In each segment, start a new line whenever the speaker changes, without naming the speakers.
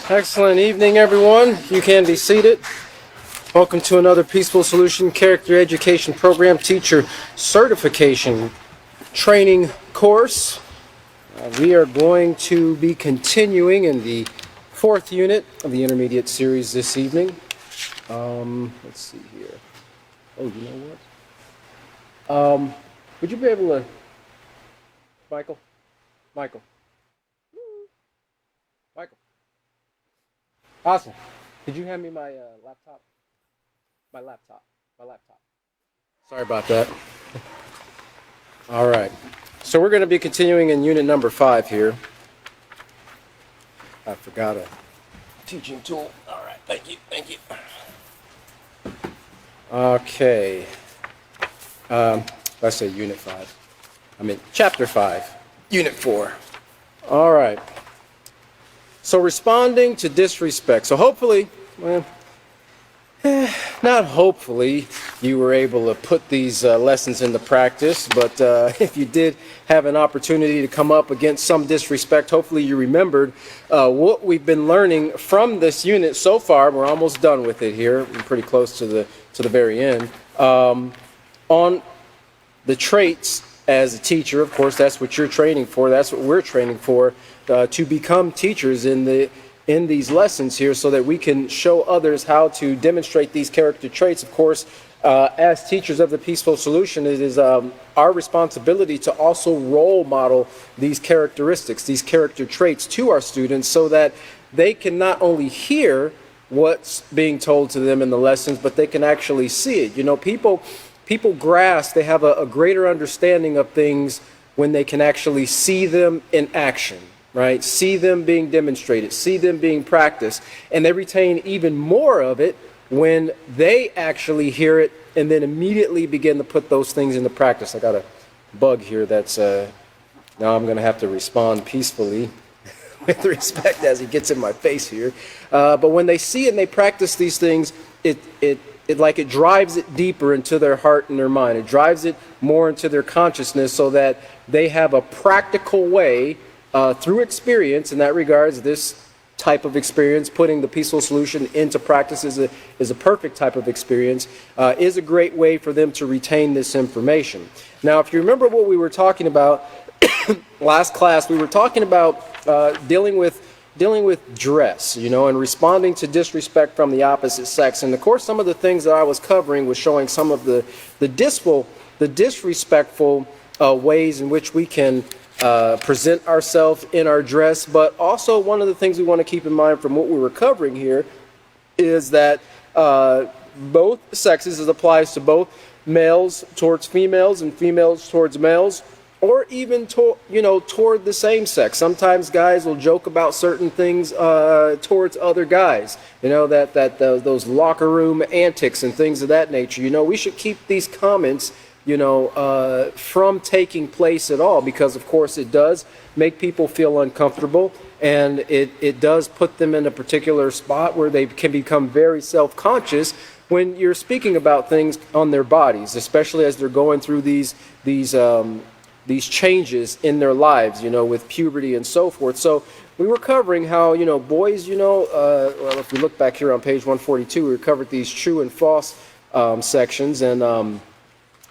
Excellent evening, everyone. You can be seated. Welcome to another Peaceful Solution Character Education Program Teacher Certification Training course. We are going to be continuing in the fourth unit of the intermediate series this evening. Let's see here. Oh, you know what? Would you be able to, Michael? Michael. Awesome. Could you hand me my laptop? My laptop. Sorry about that. All right. So we're going to be continuing in unit number 5 here. I forgot a teaching tool. All right. Thank you. Okay. Let's say unit 5. I mean, chapter 5, unit 4. All right. So responding to disrespect. So hopefully, not hopefully, you were able to put these lessons into practice, but if you did have an opportunity to come up against some disrespect, hopefully you remembered what we've been learning from this unit so far. We're almost done with it here. We're pretty close to the very end. On the traits as a teacher, of course, that's what you're training for. That's what we're training for. To become teachers in these lessons here so that we can show others how to demonstrate these character traits. Of course, as teachers of the Peaceful Solution, it is our responsibility to also role model these characteristics, these character traits to our students so that they can not only hear what's being told to them in the lessons, but they can actually see it. You know, people grasp, they have a greater understanding of things when they can actually see them in action. Right? See them being demonstrated, see them being practiced, and they retain even more of it when they actually hear it and then immediately begin to put those things into practice. I got a bug here that's, now I'm going to have to respond peacefully with respect as he gets in my face here. But when they see it and they practice these things, it drives it deeper into their heart and their mind. It drives it more into their consciousness so that they have a practical way through experience. In that regards, this type of experience, putting the Peaceful Solution into practice is a perfect type of experience, is a great way for them to retain this information. Now, if you remember what we were talking about last class, we were talking about dealing with dress, you know, and responding to disrespect from the opposite sex. And of course, some of the things that I was covering was showing some of the disrespectful ways in which we can present ourselves in our dress, but also one of the things we want to keep in mind from what we were covering here is that both sexes, it applies to both males towards females and females towards males, or even toward the same sex. Sometimes guys will joke about certain things towards other guys, you know, those locker room antics and things of that nature. You know, we should keep these comments from taking place at all, because of course it does make people feel uncomfortable, and it does put them in a particular spot where they can become very self-conscious when you're speaking about things on their bodies, especially as they're going through these changes in their lives, you know, with puberty and so forth. So we were covering how, you know, boys, well, if we look back here on page 142, we covered these true and false sections, and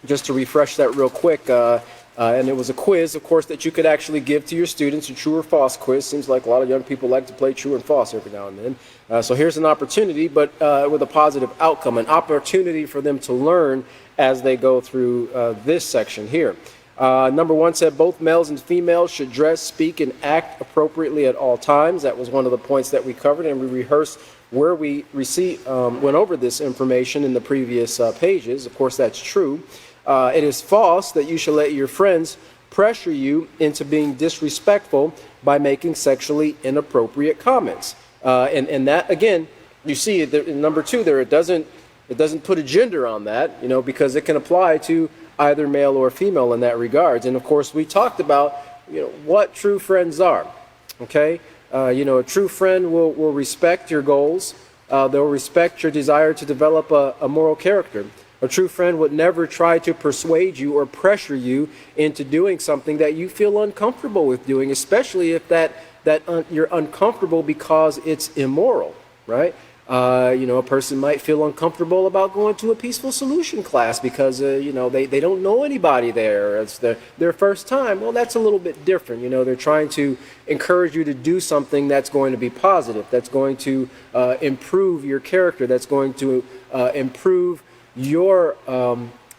just to refresh that real quick, and it was a quiz, of course, that you could actually give to your students, a true or false quiz. Seems like a lot of young people like to play true and false every now and then. So here's an opportunity, but with a positive outcome, an opportunity for them to learn as they go through this section here. Number 1 said both males and females should dress, speak, and act appropriately at all times. That was one of the points that we covered, and we rehearsed where we went over this information in the previous pages. Of course, that's true. It is false that you should let your friends pressure you into being disrespectful by making sexually inappropriate comments. And that, again, you see in number 2 there, it doesn't put a gender on that, you know, because it can apply to either male or female in that regards. And of course, we talked about, you know, what true friends are. Okay, a true friend will respect your goals. They'll respect your desire to develop a moral character. A true friend would never try to persuade you or pressure you into doing something that you feel uncomfortable with doing, especially if you're uncomfortable because it's immoral, right? A person might feel uncomfortable about going to a peaceful solution class because, they don't know anybody there. It's their first time. Well, that's a little bit different. They're trying to encourage you to do something that's going to be positive, that's going to improve your character, that's going to improve your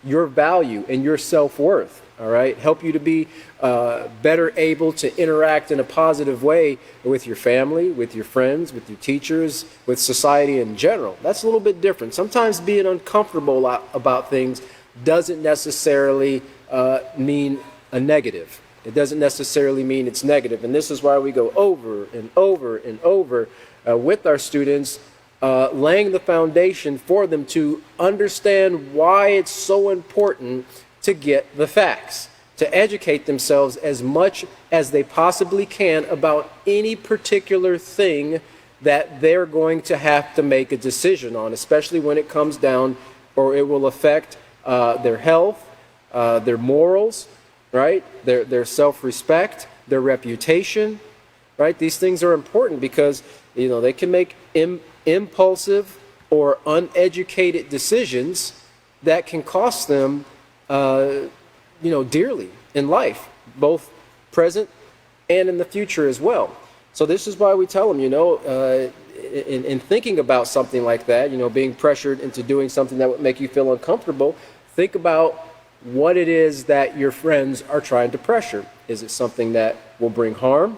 value and your self-worth. All right, help you to be better able to interact in a positive way with your family, with your friends, with your teachers, with society in general. That's a little bit different. Sometimes being uncomfortable about things doesn't necessarily mean a negative. It doesn't necessarily mean it's negative. And this is why we go over and over and over with our students, laying the foundation for them to understand why it's so important to get the facts, to educate themselves as much as they possibly can about any particular thing that they're going to have to make a decision on, especially when it comes down, or it will affect their health, their morals, right? Their self-respect, their reputation, right? These things are important because, they can make impulsive or uneducated decisions that can cost them dearly in life, both present and in the future as well. So this is why we tell them, in thinking about something like that, being pressured into doing something that would make you feel uncomfortable, think about what it is that your friends are trying to pressure. Is it something that will bring harm?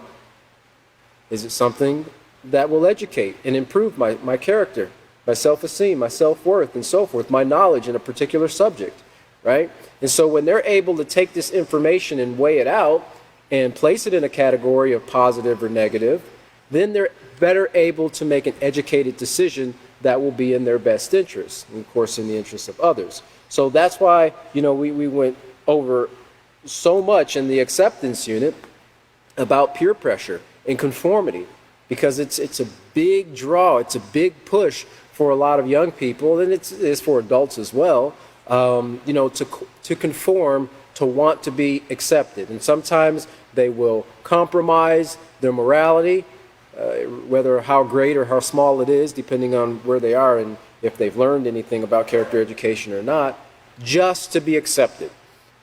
Is it something that will educate and improve my character, my self-esteem, my self-worth, and so forth, my knowledge in a particular subject? Right? And so when they're able to take this information and weigh it out and place it in a category of positive or negative, then they're better able to make an educated decision that will be in their best interest, and of course in the interest of others. So that's why, we went over so much in the acceptance unit about peer pressure and conformity, because it's a big draw, it's a big push for a lot of young people, and it's for adults as well. To conform, to want to be accepted. And sometimes they will compromise their morality, whether how great or how small it is, depending on where they are and if they've learned anything about character education or not, just to be accepted,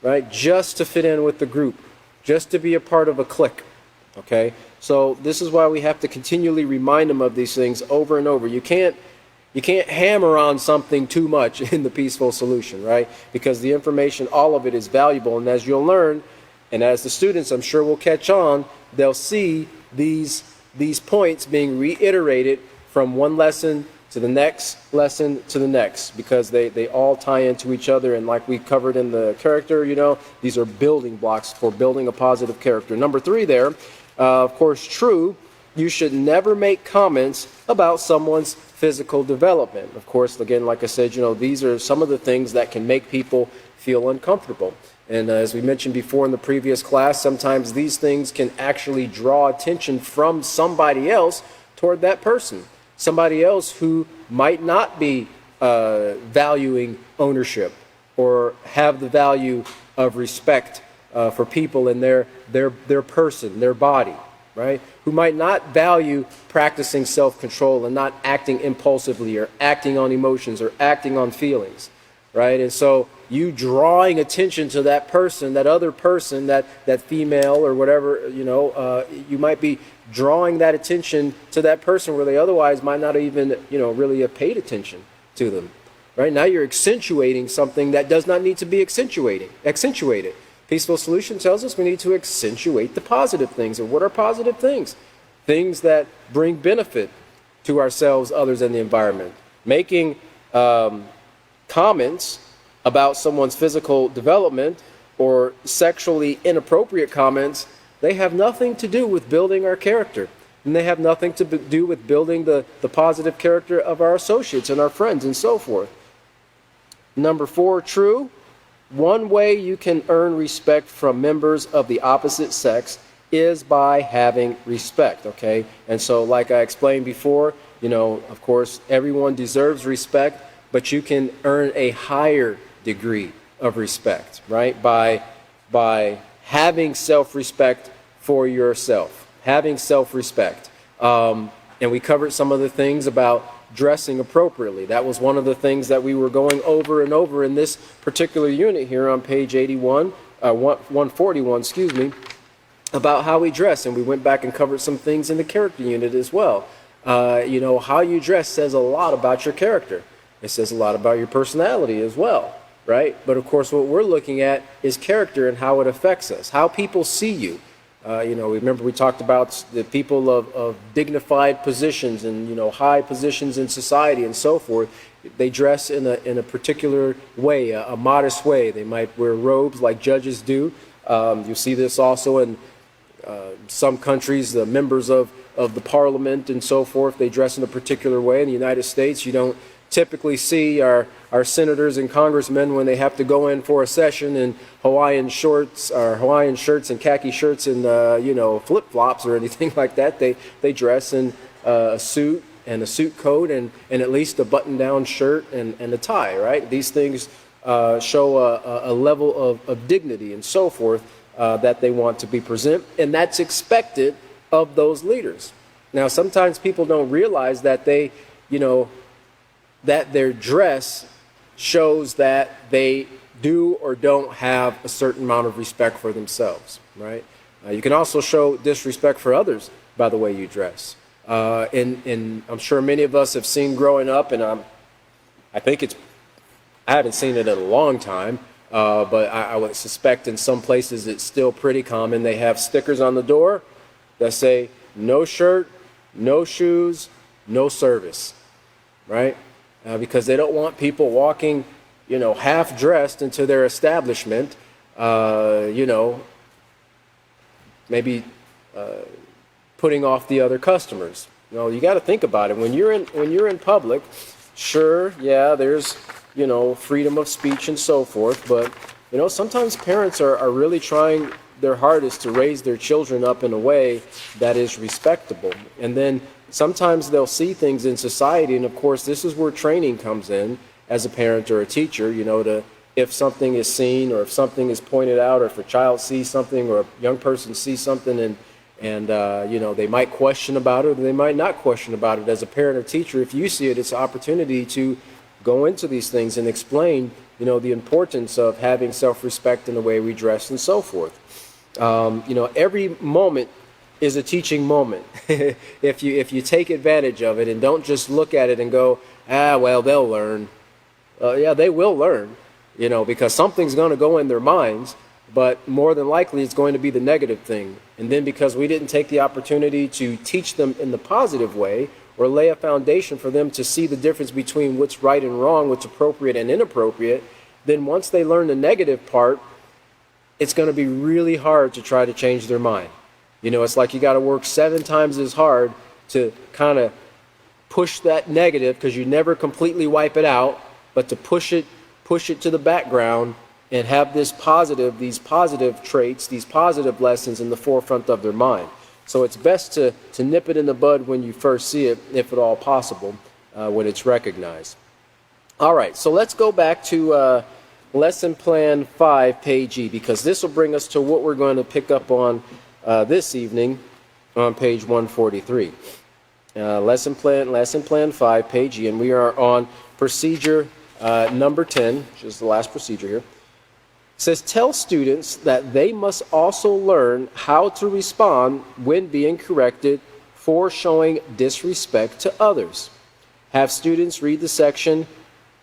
right? Just to fit in with the group, just to be a part of a clique, okay? So this is why we have to continually remind them of these things over and over. You can't hammer on something too much in the peaceful solution, right? Because the information, all of it is valuable. And as you'll learn, and as the students I'm sure will catch on, they'll see these points being reiterated from one lesson to the next lesson to the next, because they all tie into each other. And like we covered in the character, these are building blocks for building a positive character. Number 3 there, of course, true. You should never make comments about someone's physical development. Of course, again, like I said, these are some of the things that can make people feel uncomfortable. And as we mentioned before in the previous class, sometimes these things can actually draw attention from somebody else toward that person. Somebody else who might not be valuing ownership or have the value of respect for people and their person, their body, right? Who might not value practicing self-control and not acting impulsively or acting on emotions or acting on feelings, right? And so you drawing attention to that person, that other person, that female or whatever, you might be drawing that attention to that person where they otherwise might not even, really have paid attention to them, right? Now you're accentuating something that does not need to be accentuated. Peaceful solution tells us we need to accentuate the positive things. And what are positive things? Things that bring benefit to ourselves, others, and the environment. Making comments about someone's physical development or sexually inappropriate comments, they have nothing to do with building our character. And they have nothing to do with building the positive character of our associates and our friends and so forth. Number 4, true. One way you can earn respect from members of the opposite sex is by having respect, okay? And so like I explained before, of course, everyone deserves respect, but you can earn a higher degree of respect, right? By having self-respect for yourself, having self-respect. And we covered some of the things about dressing appropriately. That was one of the things that we were going over and over in this particular unit here on page 141, excuse me, about how we dress. And we went back and covered some things in the character unit as well. How you dress says a lot about your character. It says a lot about your personality as well, right? But of course, what we're looking at is character and how it affects us, how people see you. Remember we talked about the people of dignified positions and, high positions in society and so forth. They dress in a particular way, a modest way. They might wear robes like judges do. You see this also in some countries, the members of the parliament and so forth. They dress in a particular way. In the United States, you don't typically see our senators and congressmen when they have to go in for a session in Hawaiian shorts or Hawaiian shirts and khaki shirts and flip-flops or anything like that. They dress in a suit and a suit coat and at least a button-down shirt and a tie, right? These things show a level of dignity and so forth that they want to be present, and that's expected of those leaders. Now, sometimes people don't realize that that their dress shows that they do or don't have a certain amount of respect for themselves, right? You can also show disrespect for others by the way you dress. And I'm sure many of us have seen growing up, and I haven't seen it in a long time, but I would suspect in some places it's still pretty common. They have stickers on the door that say, no shirt, no shoes, no service, right? Because they don't want people walking, half dressed into their establishment, maybe putting off the other customers. You got to think about it. When you're in public, sure, yeah, there's freedom of speech and so forth, but sometimes parents are really trying their hardest to raise their children up in a way that is respectable, and then sometimes they'll see things in society, and of course this is where training comes in as a parent or a teacher, if something is seen or if something is pointed out or if a child sees something or a young person sees something and they might question about it or they might not question about it. As a parent or teacher, if you see it, it's an opportunity to go into these things and explain, the importance of having self-respect in the way we dress and so forth. Every moment is a teaching moment if you take advantage of it and don't just look at it and go, well, they'll learn. Yeah, they will learn, because something's going to go in their minds, but more than likely it's going to be the negative thing. And then because we didn't take the opportunity to teach them in the positive way or lay a foundation for them to see the difference between what's right and wrong, what's appropriate and inappropriate, then once they learn the negative part, it's going to be really hard to try to change their mind. It's like you got to work 7 times as hard to kind of push that negative, because you never completely wipe it out, but to push it to the background and have these positive traits, these positive lessons in the forefront of their mind. So it's best to nip it in the bud when you first see it, if at all possible, when it's recognized. All right, so let's go back to Lesson Plan 5, page E, because this will bring us to what we're going to pick up on this evening on page 143. Lesson Plan 5, page E, and we are on procedure number 10, which is the last procedure here. It says, tell students that they must also learn how to respond when being corrected for showing disrespect to others. Have students read the section,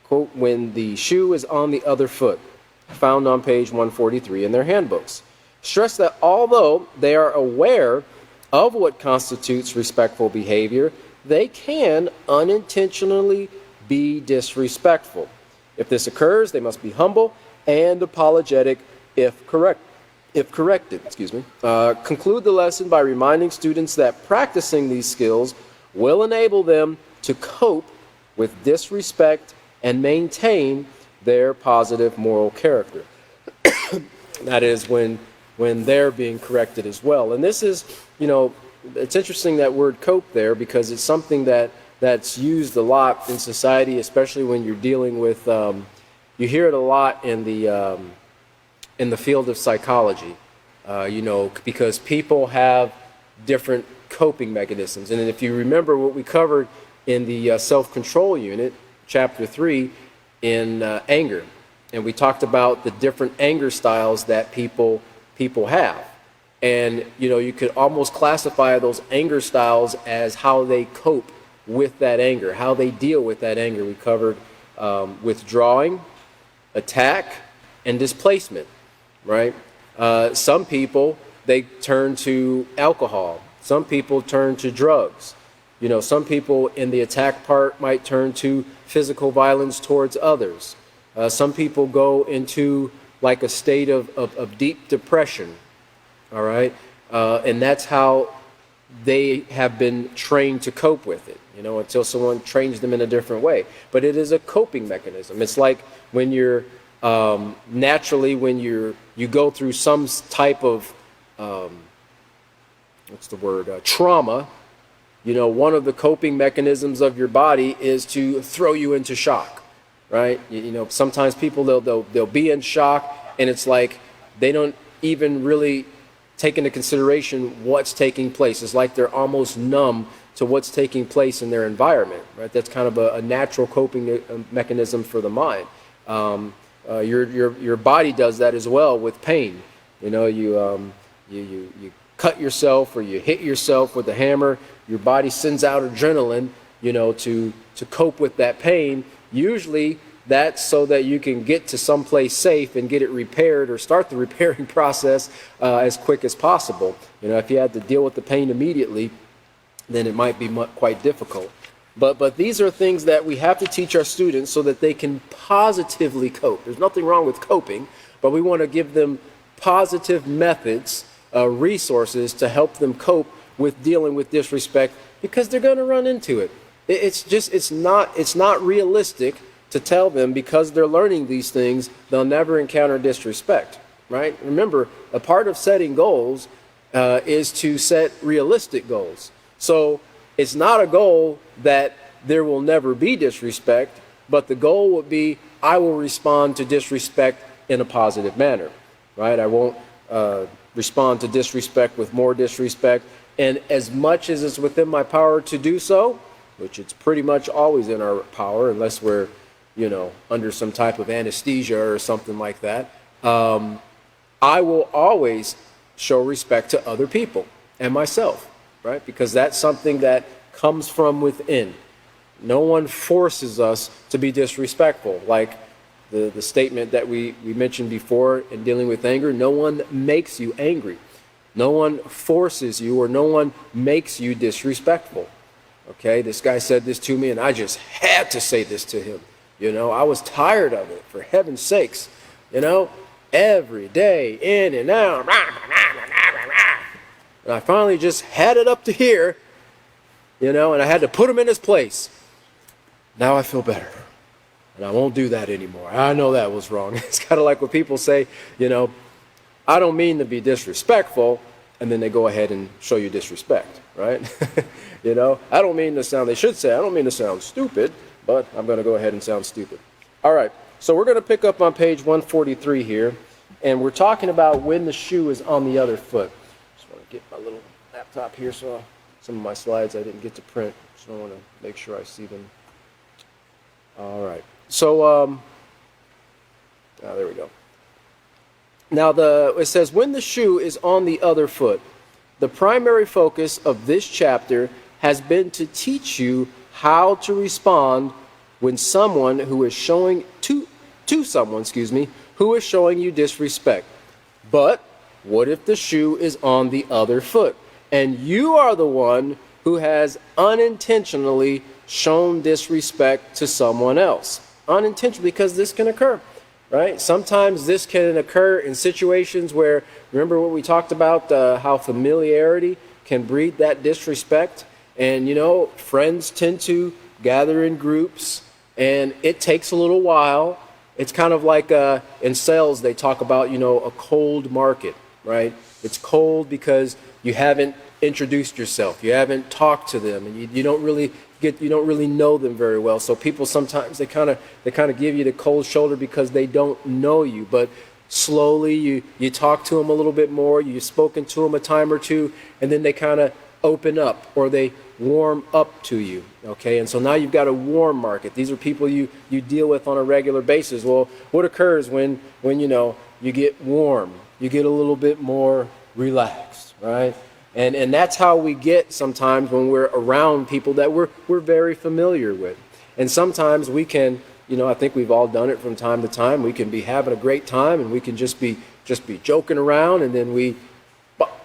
quote, when the shoe is on the other foot, found on page 143 in their handbooks. Stress that although they are aware of what constitutes respectful behavior, they can unintentionally be disrespectful. If this occurs, they must be humble and apologetic if corrected. Conclude the lesson by reminding students that practicing these skills will enable them to cope with disrespect and maintain their positive moral character. That is when they're being corrected as well. And this is, it's interesting that word cope there, because it's something that that's used a lot in society, especially when you're dealing with, you hear it a lot in the field of psychology, because people have different coping mechanisms. And if you remember what we covered in the self-control unit, chapter 3, in anger, and we talked about the different anger styles that people have. And, you could almost classify those anger styles as how they cope with that anger, how they deal with that anger. We covered withdrawing, attack, and displacement, right? Some people, they turn to alcohol. Some people turn to drugs. Some people in the attack part might turn to physical violence towards others. Some people go into like a state of deep depression, all right? And that's how they have been trained to cope with it, until someone trains them in a different way. But it is a coping mechanism. It's like when you're naturally, when you go through some type of trauma, one of the coping mechanisms of your body is to throw you into shock, right? Sometimes people they'll be in shock, and it's like they don't even really take into consideration what's taking place. It's like they're almost numb to what's taking place in their environment, right? That's kind of a natural coping mechanism for the mind. Your body does that as well with pain. You cut yourself or you hit yourself with a hammer. Your body sends out adrenaline, to cope with that pain. Usually that's so that you can get to someplace safe and get it repaired or start the repairing process as quick as possible. If you had to deal with the pain immediately, then it might be quite difficult. But these are things that we have to teach our students so that they can positively cope. There's nothing wrong with coping, but we want to give them positive methods, resources to help them cope with dealing with disrespect, because they're going to run into it. It's not realistic to tell them because they're learning these things, they'll never encounter disrespect, right? Remember, a part of setting goals is to set realistic goals. So it's not a goal that there will never be disrespect, but the goal would be, I will respond to disrespect in a positive manner, right? I won't respond to disrespect with more disrespect. And as much as it's within my power to do so, which it's pretty much always in our power, unless we're, under some type of anesthesia or something like that, I will always show respect to other people and myself, right? Because that's something that comes from within. No one forces us to be disrespectful. Like the statement that we mentioned before in dealing with anger, no one makes you angry. No one forces you, or no one makes you disrespectful. Okay, this guy said this to me and I just had to say this to him. I was tired of it, for heaven's sakes. Every day, in and out. And I finally just had it up to here, and I had to put him in his place. Now I feel better. And I won't do that anymore. I know that was wrong. It's kind of like when people say, I don't mean to be disrespectful, and then they go ahead and show you disrespect, right? I don't mean to sound, they should say, I don't mean to sound stupid, but I'm going to go ahead and sound stupid. All right, so we're going to pick up on page 143 here, and we're talking about when the shoe is on the other foot. Just want to get my little laptop here, so some of my slides I didn't get to print, so I want to make sure I see them. All right, so there we go. Now it says, when the shoe is on the other foot, the primary focus of this chapter has been to teach you how to respond when someone who is showing to someone, who is showing you disrespect. But what if the shoe is on the other foot and you are the one who has unintentionally shown disrespect to someone else? Unintentionally, because this can occur, right? Sometimes this can occur in situations where, remember what we talked about, how familiarity can breed that disrespect. And, friends tend to gather in groups, and it takes a little while. It's kind of like in sales, they talk about, a cold market, right? It's cold because you haven't introduced yourself. You haven't talked to them, and you don't really you don't really know them very well. So people sometimes they kind of give you the cold shoulder because they don't know you. But slowly you talk to them a little bit more, you've spoken to them a time or two, and then they kind of open up or they warm up to you. Okay, and so now you've got a warm market. These are people you deal with on a regular basis. Well, what occurs when you get warm? You get a little bit more relaxed, right? And that's how we get sometimes when we're around people that we're very familiar with. And sometimes we can, I think we've all done it from time to time. We can be having a great time and we can just be joking around, and then we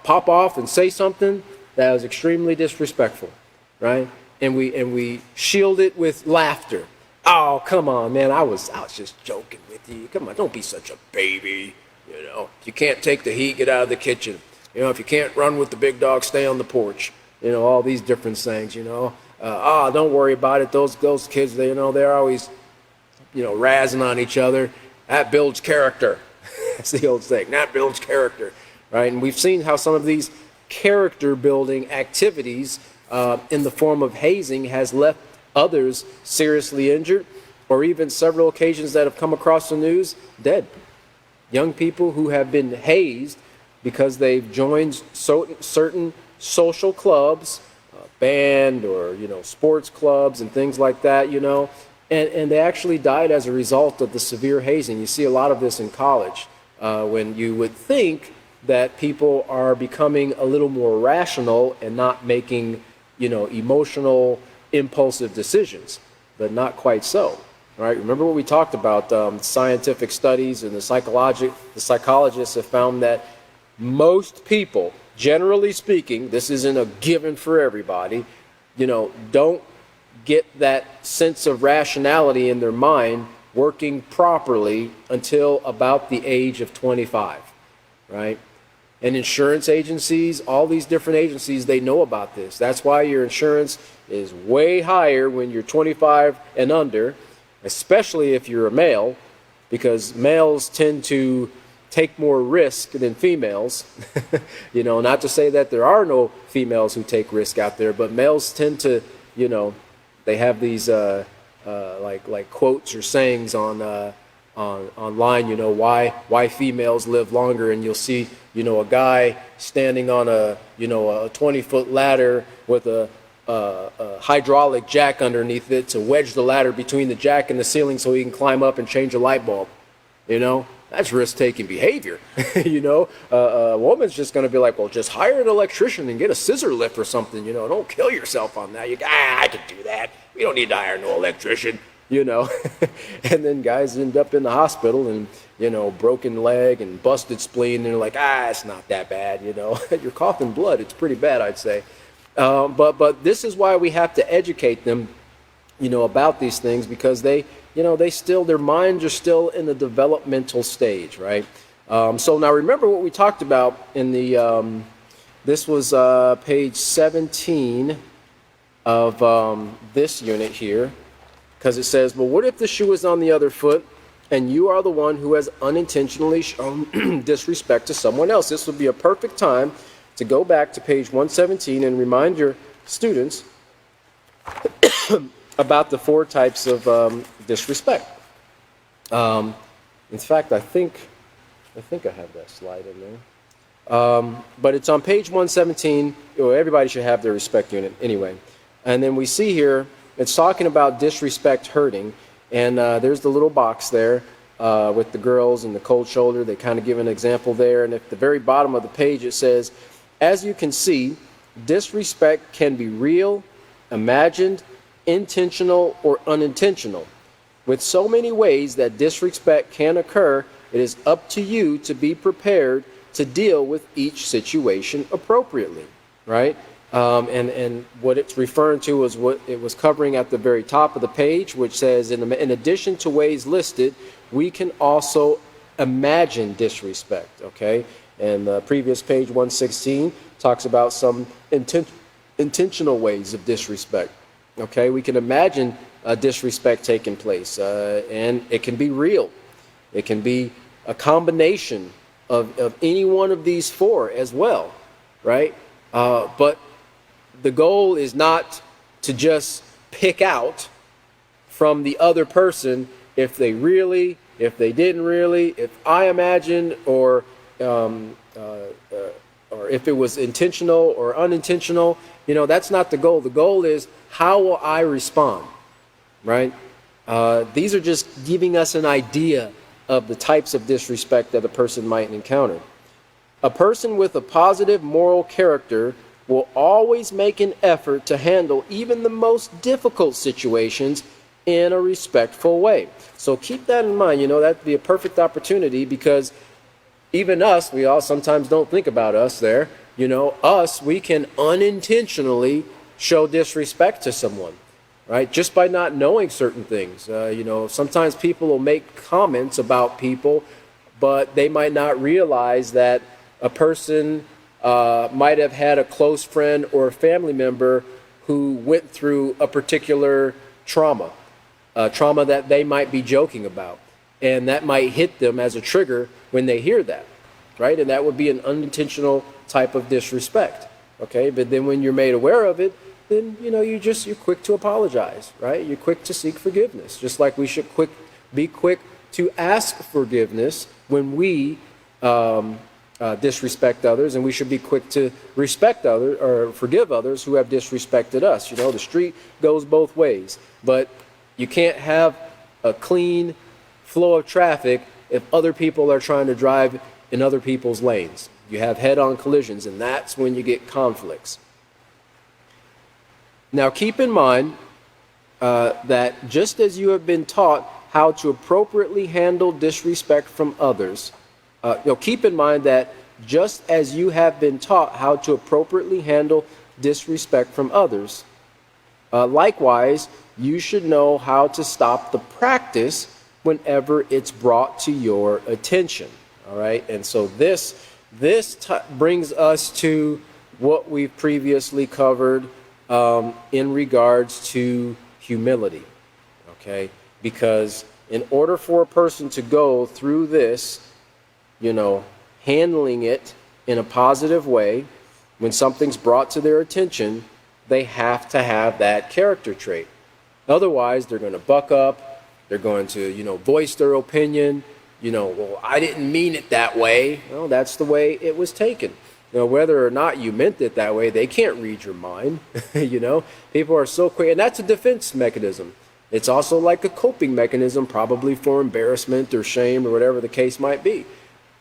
pop off and say something that was extremely disrespectful, right? And we shield it with laughter. Oh, come on, man, I was just joking with you. Come on, don't be such a baby. If you can't take the heat, get out of the kitchen. If you can't run with the big dog, stay on the porch. All these different things, don't worry about it. Those kids, they're always, razzing on each other. That builds character. That's the old saying. That builds character, right? And we've seen how some of these character building activities in the form of hazing has left others seriously injured, or even several occasions that have come across the news, dead. Young people who have been hazed because they've joined certain social clubs, band or sports clubs and things like that, and they actually died as a result of the severe hazing. You see a lot of this in college when you would think that people are becoming a little more rational and not making emotional, impulsive decisions, but not quite so. All right, remember what we talked about, scientific studies, and the psychologists have found that most people, generally speaking, this isn't a given for everybody, don't get that sense of rationality in their mind working properly until about the age of 25, right? And insurance agencies, all these different agencies, they know about this. That's why your insurance is way higher when you're 25 and under, especially if you're a male, because males tend to take more risk than females. Not to say that there are no females who take risk out there, but males tend to, they have these like quotes or sayings on online, why females live longer, and you'll see, a guy standing on a 20-foot ladder with a hydraulic jack underneath it to wedge the ladder between the jack and the ceiling so he can climb up and change a light bulb. That's risk-taking behavior. A woman's just going to be like, well, just hire an electrician and get a scissor lift or something. Don't kill yourself on that. I can do that. We don't need to hire no electrician. And then guys end up in the hospital and, broken leg and busted spleen. And they're like, it's not that bad. You're coughing blood. It's pretty bad, I'd say. But this is why we have to educate them, about these things, because their minds are still in the developmental stage, right? So now remember what we talked about in the, this was page 17 of this unit here, because it says, well, what if the shoe is on the other foot and you are the one who has unintentionally shown disrespect to someone else? This would be a perfect time to go back to page 117 and remind your students about the 4 types of disrespect. In fact, I think I have that slide in there. But it's on page 117. Everybody should have their respect unit anyway. And then we see here, it's talking about disrespect hurting. And there's the little box there with the girls and the cold shoulder. They kind of give an example there. And at the very bottom of the page, it says, as you can see, disrespect can be real, imagined, intentional, or unintentional. With so many ways that disrespect can occur, it is up to you to be prepared to deal with each situation appropriately, right? And what it's referring to is what it was covering at the very top of the page, which says, in addition to ways listed, we can also imagine disrespect, okay? And the previous page, 116, talks about some intentional ways of disrespect, okay? We can imagine disrespect taking place, and it can be real. It can be a combination of any one of these 4 as well, right? But the goal is not to just pick out from the other person if they really, if they didn't really, if I imagined, or if it was intentional or unintentional. That's not the goal. The goal is, how will I respond, right? These are just giving us an idea of the types of disrespect that a person might encounter. A person with a positive moral character will always make an effort to handle even the most difficult situations in a respectful way. So keep that in mind. That'd be a perfect opportunity, because even us, we all sometimes don't think about us there. We can unintentionally show disrespect to someone, right? Just by not knowing certain things. Sometimes people will make comments about people, but they might not realize that a person might have had a close friend or a family member who went through a particular trauma that they might be joking about. And that might hit them as a trigger when they hear that, right? And that would be an unintentional type of disrespect, okay? But then when you're made aware of it, then, you're quick to apologize, right? You're quick to seek forgiveness, just like we should be quick to ask forgiveness when we disrespect others, and we should be quick to respect others or forgive others who have disrespected us. The street goes both ways, but you can't have a clean flow of traffic if other people are trying to drive in other people's lanes. You have head-on collisions, and that's when you get conflicts. Now, keep in mind that just as you have been taught how to appropriately handle disrespect from others, keep in mind that just as you have been taught how to appropriately handle disrespect from others, likewise, you should know how to stop the practice whenever it's brought to your attention. All right, and so this brings us to what we've previously covered in regards to humility. Okay, because in order for a person to go through this, handling it in a positive way, when something's brought to their attention, they have to have that character trait. Otherwise, they're going to buck up, they're going to, voice their opinion, well, I didn't mean it that way. Well, that's the way it was taken. Whether or not you meant it that way, they can't read your mind. People are so quick, and that's a defense mechanism. It's also like a coping mechanism, probably for embarrassment or shame or whatever the case might be.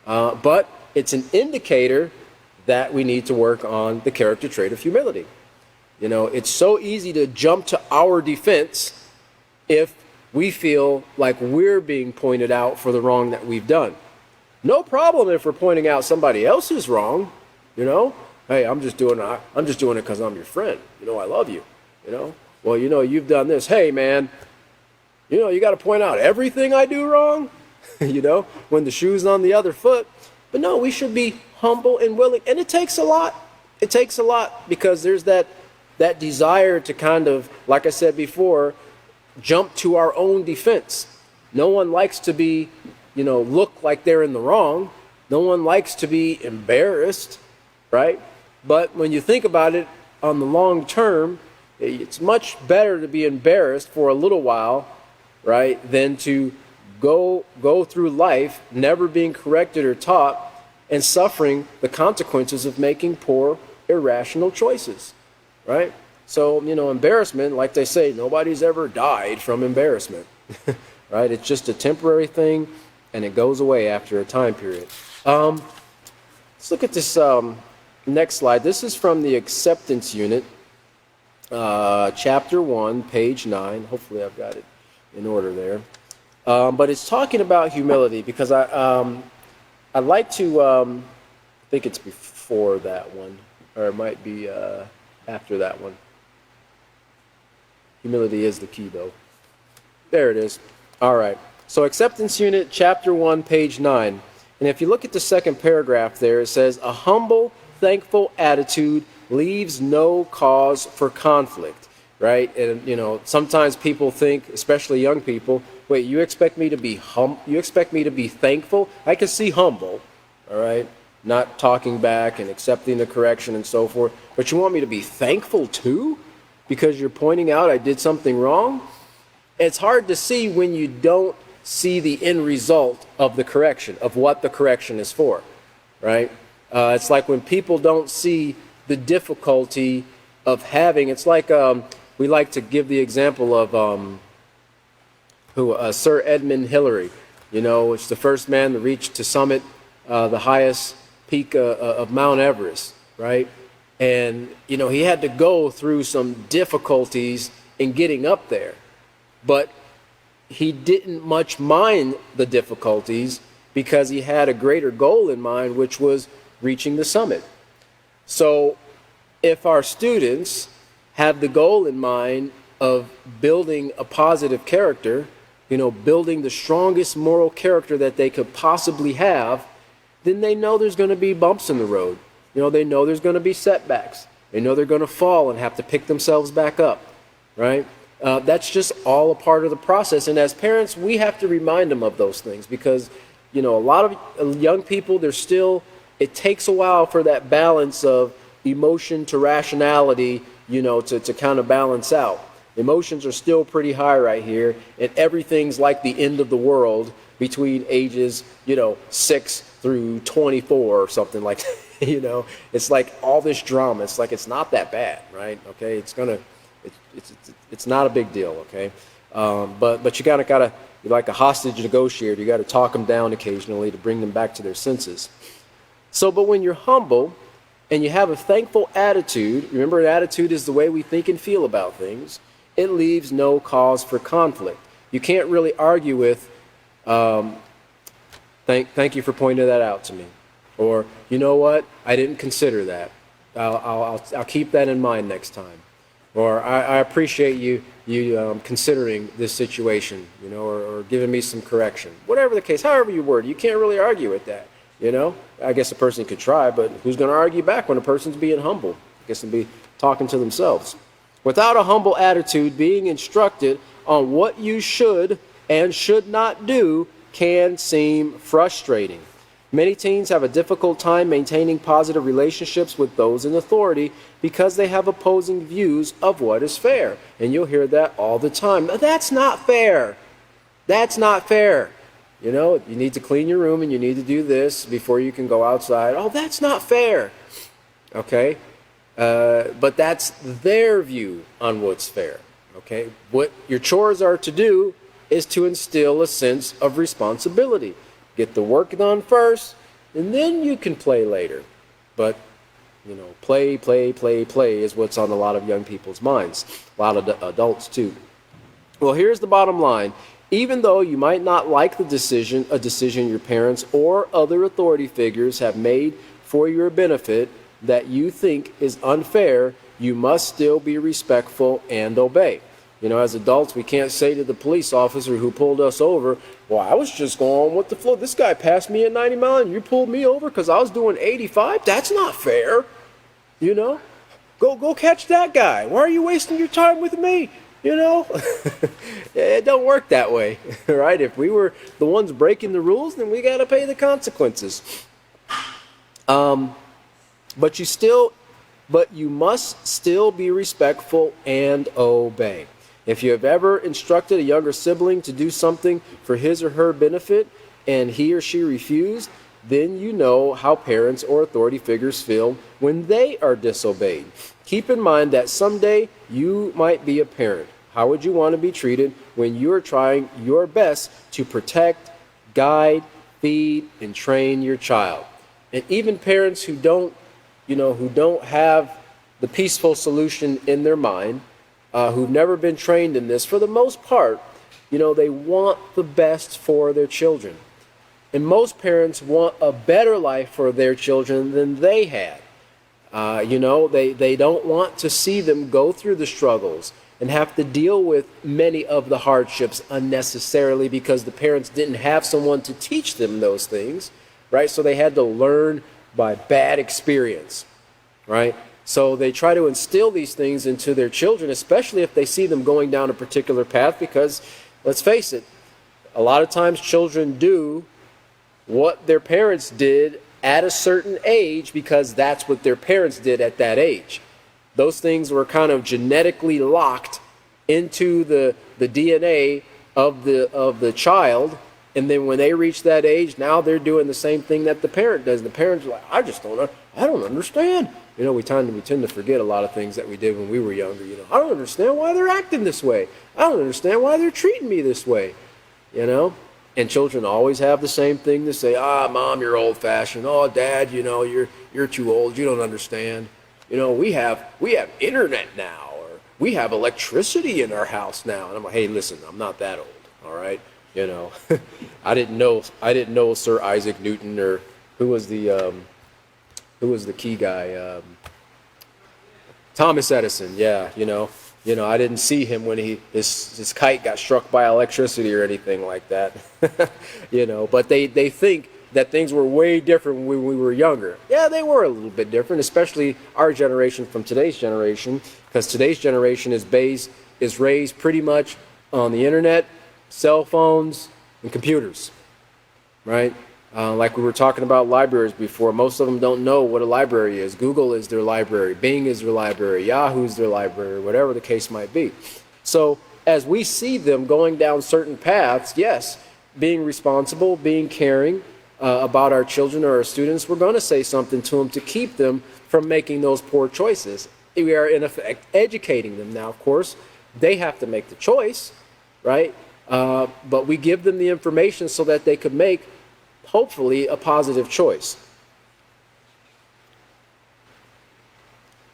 But it's an indicator that we need to work on the character trait of humility. It's so easy to jump to our defense if we feel like we're being pointed out for the wrong that we've done. No problem if we're pointing out somebody else's wrong. Hey, I'm just doing it because I'm your friend. I love you. Well, you've done this. Hey, man, you got to point out everything I do wrong. When the shoe's on the other foot. But no, we should be humble and willing. And it takes a lot. It takes a lot, because there's that desire to kind of, like I said before, jump to our own defense. No one likes to be, look like they're in the wrong. No one likes to be embarrassed, right? But when you think about it on the long term, it's much better to be embarrassed for a little while, right, than to go through life never being corrected or taught and suffering the consequences of making poor, irrational choices, right? So, embarrassment, like they say, nobody's ever died from embarrassment, right? It's just a temporary thing, and it goes away after a time period. Let's look at this next slide. This is from the acceptance unit, chapter 1, page 9. Hopefully I've got it in order there. But it's talking about humility, because I'd like to, I think it's before that one, or it might be after that one. Humility is the key, though. There it is. All right. So acceptance unit, chapter 1, page 9. And if you look at the second paragraph there, it says, a humble, thankful attitude leaves no cause for conflict, right? And, sometimes people think, especially young people, wait, you expect me to be you expect me to be thankful? I can see humble, all right? Not talking back and accepting the correction and so forth. But you want me to be thankful too? because you're pointing out I did something wrong. It's hard to see when you don't see the end result of the correction, of what the correction is for, right? It's like when people don't see the difficulty of having, it's like we like to give the example of Sir Edmund Hillary, it's the first man to reach to summit the highest peak of Mount Everest, right? And, he had to go through some difficulties in getting up there, but he didn't much mind the difficulties because he had a greater goal in mind, which was reaching the summit. So if our students have the goal in mind of building a positive character, building the strongest moral character that they could possibly have, then they know there's going to be bumps in the road. They know there's going to be setbacks. They know they're going to fall and have to pick themselves back up, right? That's just all a part of the process. And as parents, we have to remind them of those things because, a lot of young people, it takes a while for that balance of emotion to rationality, to kind of balance out. Emotions are still pretty high right here, and everything's like the end of the world between ages, 6 through 24 or something like that. It's like all this drama. It's like it's not that bad, right? Okay, it's not a big deal, okay? But you gotta you're like a hostage negotiator. You got to talk them down occasionally to bring them back to their senses. But when you're humble and you have a thankful attitude, remember, an attitude is the way we think and feel about things. It leaves no cause for conflict. You can't really argue with, thank you for pointing that out to me. Or, you know what, I didn't consider that. I'll keep that in mind next time. Or I appreciate you considering this situation, or giving me some correction. Whatever the case, however you word it, you can't really argue with that, I guess a person could try, but who's going to argue back when a person's being humble? I guess they'll be talking to themselves. Without a humble attitude, being instructed on what you should and should not do can seem frustrating. Many teens have a difficult time maintaining positive relationships with those in authority because they have opposing views of what is fair. And you'll hear that all the time. That's not fair. That's not fair. You need to clean your room and you need to do this before you can go outside. Oh, that's not fair. Okay? But that's their view on what's fair. Okay? What your chores are to do is to instill a sense of responsibility. Get the work done first, and then you can play later. But, play is what's on a lot of young people's minds. A lot of adults, too. Well, here's the bottom line. Even though you might not like a decision your parents or other authority figures have made for your benefit that you think is unfair, you must still be respectful and obey. As adults, we can't say to the police officer who pulled us over, well, I was just going with the flow. This guy passed me at 90 miles and you pulled me over because I was doing 85? That's not fair. Go catch that guy. Why are you wasting your time with me? It don't work that way, right? If we were the ones breaking the rules, then we got to pay the consequences. But you must still be respectful and obey. If you have ever instructed a younger sibling to do something for his or her benefit and he or she refused, then you know how parents or authority figures feel when they are disobeyed. Keep in mind that someday you might be a parent. How would you want to be treated when you are trying your best to protect, guide, feed, and train your child? And even parents who don't have the peaceful solution in their mind, who've never been trained in this, for the most part, they want the best for their children. And most parents want a better life for their children than they had. They don't want to see them go through the struggles and have to deal with many of the hardships unnecessarily because the parents didn't have someone to teach them those things, right? So they had to learn by bad experience, right? So they try to instill these things into their children, especially if they see them going down a particular path, because let's face it, a lot of times children do what their parents did at a certain age because that's what their parents did at that age. Those things were kind of genetically locked into the DNA of the child, and then when they reach that age, now they're doing the same thing that the parent does. The parents are like, I don't understand. We tend to forget a lot of things that we did when we were younger. I don't understand why they're acting this way. I don't understand why they're treating me this way. And children always have the same thing to say. Mom, you're old-fashioned. Oh, Dad, you're too old. You don't understand. We have internet now, or we have electricity in our house now. And I'm like, hey, listen, I'm not that old. All right. I didn't know Sir Isaac Newton, or who was the key guy? Thomas Edison. Yeah, I didn't see him when his kite got struck by electricity or anything like that. But they think that things were way different when we were younger. Yeah, they were a little bit different, especially our generation from today's generation, because today's generation is raised pretty much on the internet, cell phones, and computers, right? Like we were talking about libraries before, most of them don't know what a library is. Google is their library, Bing is their library, Yahoo is their library, whatever the case might be. So as we see them going down certain paths, yes, being responsible, being caring about our children or our students, we're going to say something to them to keep them from making those poor choices. We are, in effect, educating them. Now, of course, they have to make the choice, right? But we give them the information so that they could make, hopefully, a positive choice.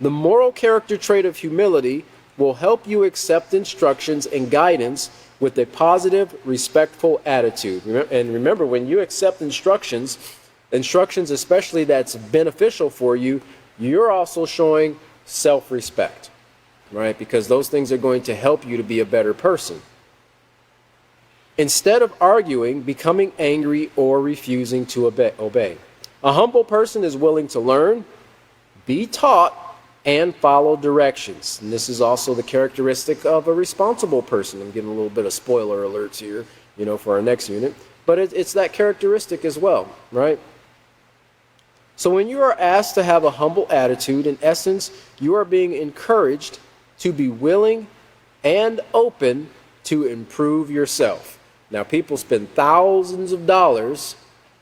The moral character trait of humility will help you accept instructions and guidance with a positive, respectful attitude. And remember, when you accept instructions especially that's beneficial for you, you're also showing self-respect, right? Because those things are going to help you to be a better person. Instead of arguing, becoming angry, or refusing to obey. A humble person is willing to learn, be taught, and follow directions. And this is also the characteristic of a responsible person. I'm giving a little bit of spoiler alerts here, for our next unit. But it's that characteristic as well, right? So when you are asked to have a humble attitude, in essence, you are being encouraged to be willing and open to improve yourself. Now, people spend thousands of dollars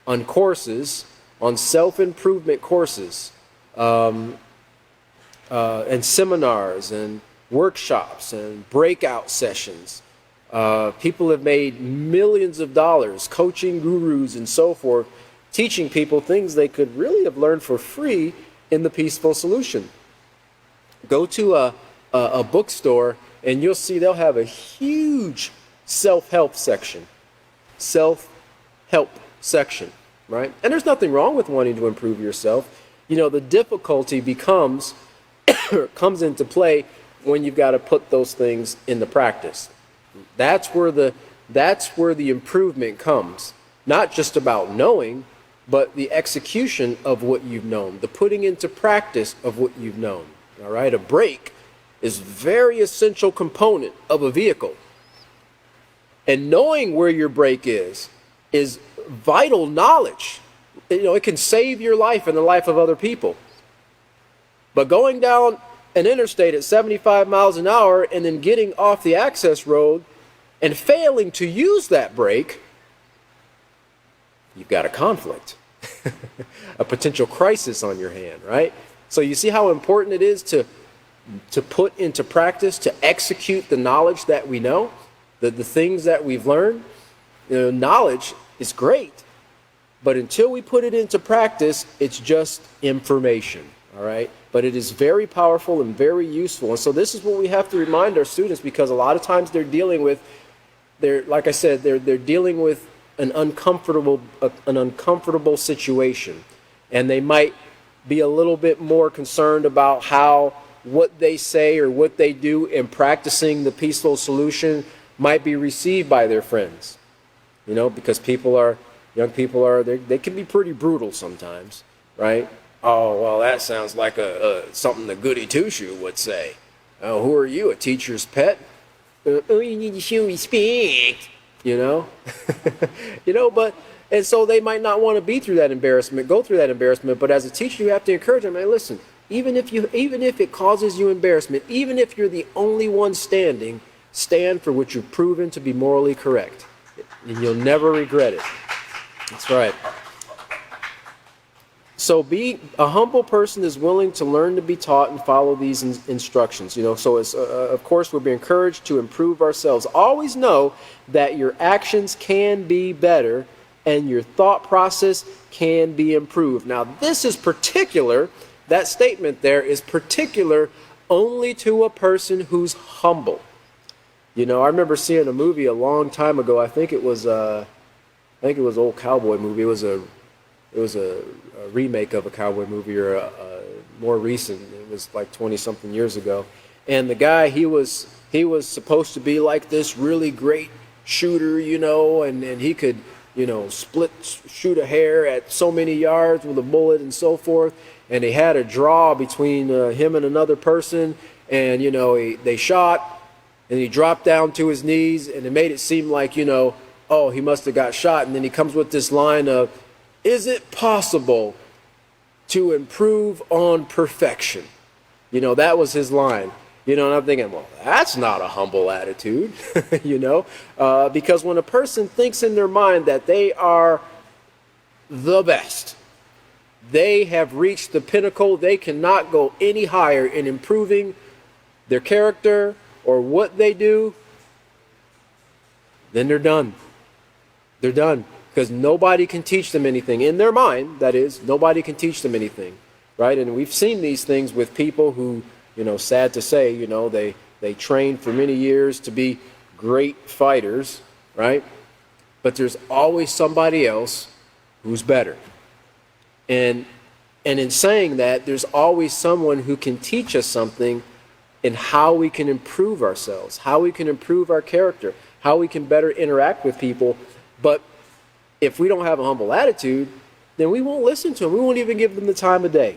on courses, on self-improvement courses, and seminars and workshops and breakout sessions. People have made millions of dollars, coaching gurus and so forth, teaching people things they could really have learned for free in the Peaceful Solution. Go to a bookstore and you'll see they'll have a huge self-help section, right? And there's nothing wrong with wanting to improve yourself. The difficulty comes into play when you've got to put those things into practice. That's where the improvement comes. Not just about knowing, but the execution of what you've known, the putting into practice of what you've known. All right, a brake is a very essential component of a vehicle. And knowing where your brake is vital knowledge. It can save your life and the life of other people. But going down an interstate at 75 miles an hour and then getting off the access road and failing to use that brake, you've got a conflict, a potential crisis on your hand, right? So you see how important it is to put into practice, to execute the knowledge that we know, the things that we've learned. Knowledge is great, but until we put it into practice, it's just information, all right? But it is very powerful and very useful. And so this is what we have to remind our students, because a lot of times they're dealing with an uncomfortable situation, and they might be a little bit more concerned about what they say or what they do in practicing the Peaceful Solution might be received by their friends. Because young people they can be pretty brutal sometimes, right? Oh, well, that sounds like something the goody two-shoe would say. Oh, who are you, a teacher's pet? Oh, you need to show respect, but, and so they might not want to go through that embarrassment, but as a teacher, you have to encourage them, hey, listen, Even if it causes you embarrassment, even if you're the only one standing, stand for what you've proven to be morally correct. And you'll never regret it. That's right. So be a humble person is willing to learn to be taught and follow these instructions. So it's, of course, we're being encouraged to improve ourselves. Always know that your actions can be better and your thought process can be improved. Now, this is particular, that statement there is particular only to a person who's humble. I remember seeing a movie a long time ago. I think it was an old cowboy movie. It was a remake of a cowboy movie, or a more recent. It was like 20-something years ago. And the guy, he was supposed to be like this really great shooter, and he could, shoot a hare at so many yards with a bullet and so forth. And he had a draw between him and another person, and they shot, and he dropped down to his knees, and it made it seem like, oh, he must have got shot. And then he comes with this line of, is it possible to improve on perfection? That was his line. And I'm thinking, well, that's not a humble attitude, because when a person thinks in their mind that they are the best, they have reached the pinnacle, they cannot go any higher in improving their character or what they do, then they're done. They're done. Because nobody can teach them anything. In their mind, that is, nobody can teach them anything, right? And we've seen these things with people who, sad to say, they train for many years to be great fighters, right? But there's always somebody else who's better. And in saying that, there's always someone who can teach us something in how we can improve ourselves, how we can improve our character, how we can better interact with people. But if we don't have a humble attitude, then we won't listen to them. We won't even give them the time of day.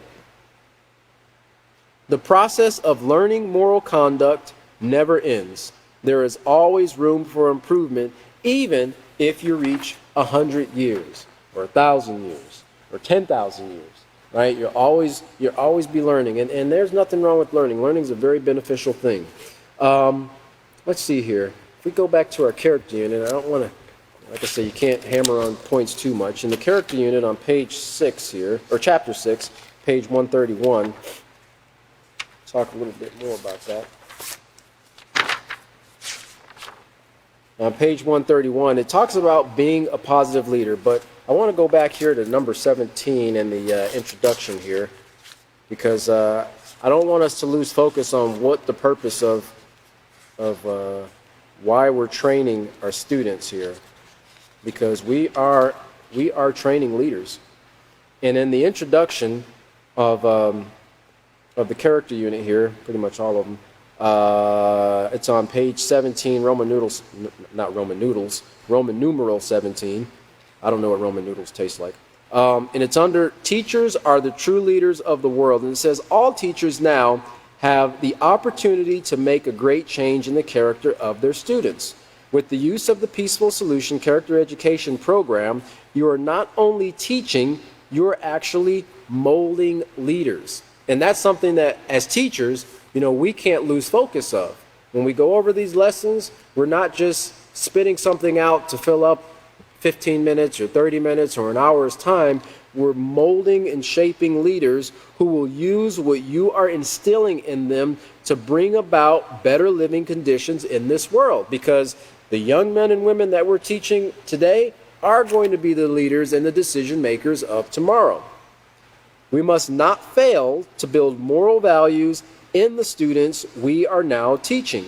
The process of learning moral conduct never ends. There is always room for improvement, even if you reach 100 years, or 1,000 years, or 10,000 years. Right? You'll always be learning, and there's nothing wrong with learning. Learning is a very beneficial thing. Let's see here. If we go back to our character unit, I don't want to. Like I say, you can't hammer on points too much. In the character unit on page 6 here, or chapter 6, page 131, talk a little bit more about that. On page 131, it talks about being a positive leader, but I want to go back here to number 17 in the introduction here, because I don't want us to lose focus on what the purpose of why we're training our students here. Because we are training leaders, and in the introduction of the character unit here, pretty much all of them, it's on page 17, Roman numeral 17. I don't know what Roman noodles taste like, and it's under teachers are the true leaders of the world, and it says all teachers now have the opportunity to make a great change in the character of their students. With the use of the Peaceful Solution Character Education Program, you are not only teaching, you're actually molding leaders. And that's something that, as teachers, we can't lose focus of. When we go over these lessons, we're not just spitting something out to fill up 15 minutes or 30 minutes or an hour's time. We're molding and shaping leaders who will use what you are instilling in them to bring about better living conditions in this world. Because the young men and women that we're teaching today are going to be the leaders and the decision makers of tomorrow. We must not fail to build moral values in the students we are now teaching.